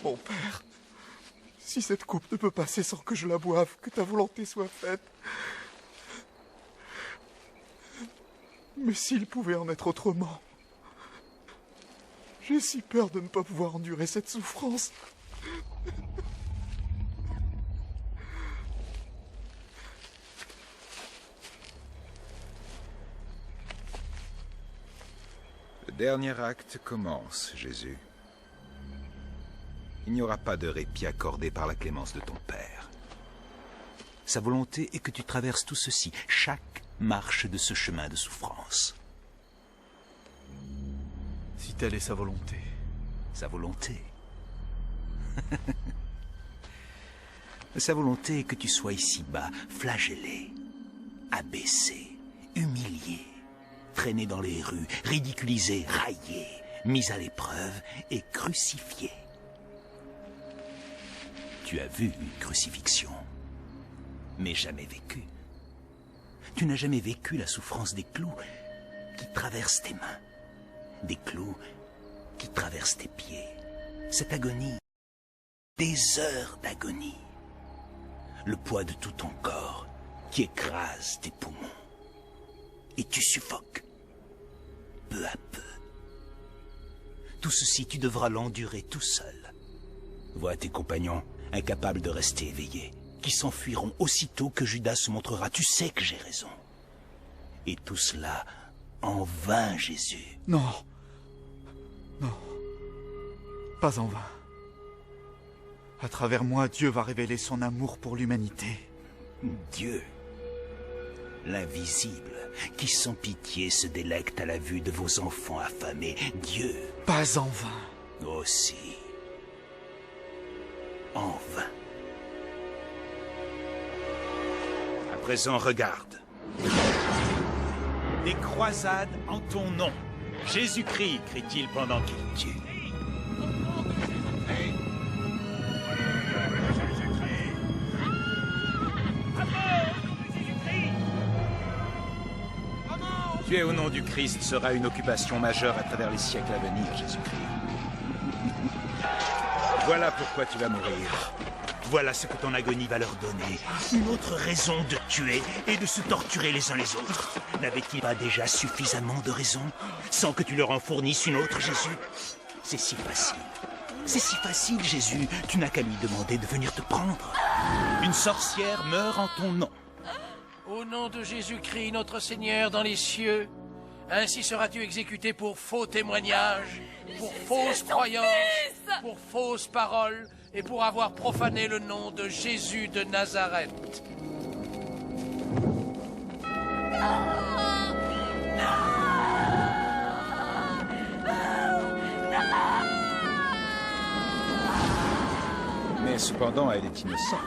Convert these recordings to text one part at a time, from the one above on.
Mon père, si cette coupe ne peut passer sans que je la boive, que ta volonté soit faite. Mais s'il pouvait en être autrement, j'ai si peur de ne pas pouvoir endurer cette souffrance. Le dernier acte commence, Jésus. Il n'y aura pas de répit accordé par la clémence de ton Père. Sa volonté est que tu traverses tout ceci, chaque marche de ce chemin de souffrance. Si telle est sa volonté. Sa volonté. Sa volonté est que tu sois ici-bas, flagellé, abaissé, humilié, traîné dans les rues, ridiculisé, raillé, mis à l'épreuve et crucifié. Tu as vu une crucifixion, mais jamais vécu. Tu n'as jamais vécu la souffrance des clous qui traversent tes mains, des clous qui traversent tes pieds. Cette agonie, des heures d'agonie, le poids de tout ton corps qui écrase tes poumons. Et tu suffoques, peu à peu. Tout ceci, tu devras l'endurer tout seul. Vois tes compagnons, incapables de rester éveillés, qui s'enfuiront aussitôt que Judas se montrera. Tu sais que j'ai raison. Et tout cela en vain, Jésus. Non. Non. Pas en vain. À travers moi, Dieu va révéler son amour pour l'humanité. Dieu, l'invisible, qui sans pitié se délecte à la vue de vos enfants affamés. Dieu. Pas en vain. Aussi. En vain. À présent, regarde. Des croisades en ton nom. Jésus-Christ, crie-t-il pendant qu'il tue. Tuer au nom du Christ sera une occupation majeure à travers les siècles à venir, Jésus-Christ. Voilà pourquoi tu vas mourir. Voilà ce que ton agonie va leur donner. Une autre raison de tuer et de se torturer les uns les autres. N'avait-il pas déjà suffisamment de raisons, sans que tu leur en fournisses une autre, Jésus? C'est si facile. C'est si facile, Jésus. Tu n'as qu'à lui demander de venir te prendre. Une sorcière meurt en ton nom. Au nom de Jésus-Christ, notre Seigneur dans les cieux, ainsi seras-tu exécuté pour faux témoignages, pour fausses croyances, pour fausses paroles et pour avoir profané le nom de Jésus de Nazareth. Mais cependant, elle est innocente.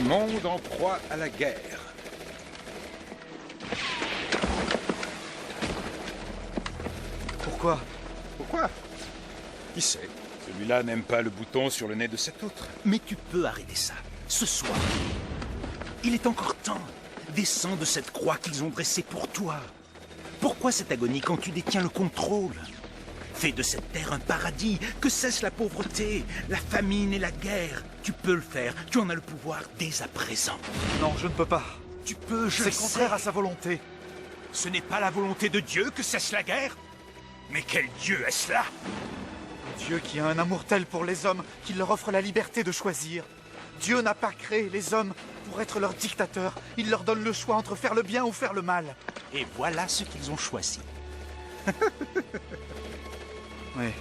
Monde en proie à la guerre. Pourquoi? Pourquoi? Qui sait? Celui-là n'aime pas le bouton sur le nez de cet autre. Mais tu peux arrêter ça. Ce soir. Il est encore temps. Descends de cette croix qu'ils ont dressée pour toi. Pourquoi cette agonie quand tu détiens le contrôle? Fais de cette terre un paradis, que cesse la pauvreté, la famine et la guerre. Tu peux le faire, tu en as le pouvoir dès à présent. Non, je ne peux pas. Tu peux, je le sais. C'est contraire à sa volonté. Ce n'est pas la volonté de Dieu que cesse la guerre? Mais quel Dieu est-ce là? Dieu qui a un amour tel pour les hommes qu'il leur offre la liberté de choisir. Dieu n'a pas créé les hommes pour être leur dictateur. Il leur donne le choix entre faire le bien ou faire le mal. Et voilà ce qu'ils ont choisi. Oui.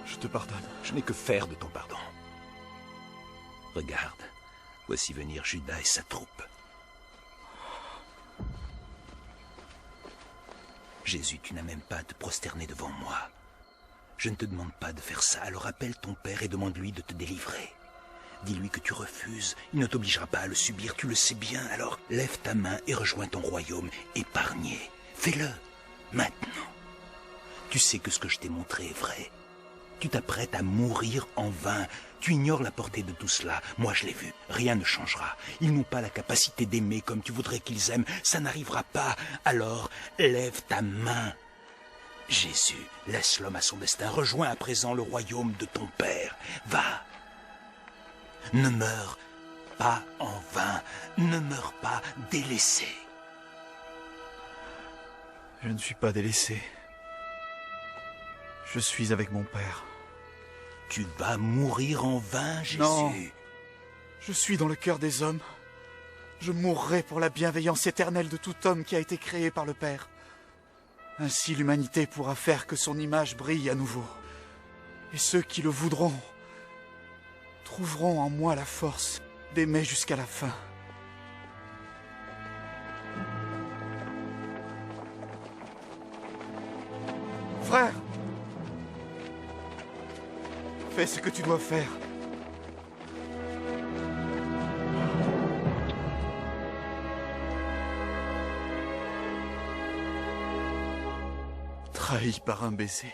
Je te pardonne. Je n'ai que faire de ton pardon. Regarde, voici venir Judas et sa troupe. Jésus, tu n'as même pas à te prosterner devant moi. Je ne te demande pas de faire ça, alors appelle ton père et demande-lui de te délivrer. Dis-lui que tu refuses, il ne t'obligera pas à le subir, tu le sais bien, alors lève ta main et rejoins ton royaume, épargné. Fais-le, maintenant. Tu sais que ce que je t'ai montré est vrai. Tu t'apprêtes à mourir en vain. Tu ignores la portée de tout cela. Moi, je l'ai vu. Rien ne changera. Ils n'ont pas la capacité d'aimer comme tu voudrais qu'ils aiment. Ça n'arrivera pas. Alors, lève ta main. Jésus, laisse l'homme à son destin. Rejoins à présent le royaume de ton Père. Va. Ne meurs pas en vain. Ne meurs pas délaissé. Je ne suis pas délaissé. Je suis avec mon père. Tu vas mourir en vain, Jésus. Non. Je suis dans le cœur des hommes. Je mourrai pour la bienveillance éternelle de tout homme qui a été créé par le Père. Ainsi l'humanité pourra faire que son image brille à nouveau. Et ceux qui le voudront trouveront en moi la force d'aimer jusqu'à la fin. Frère, fais ce que tu dois faire. Trahi par un baiser.